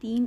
3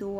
2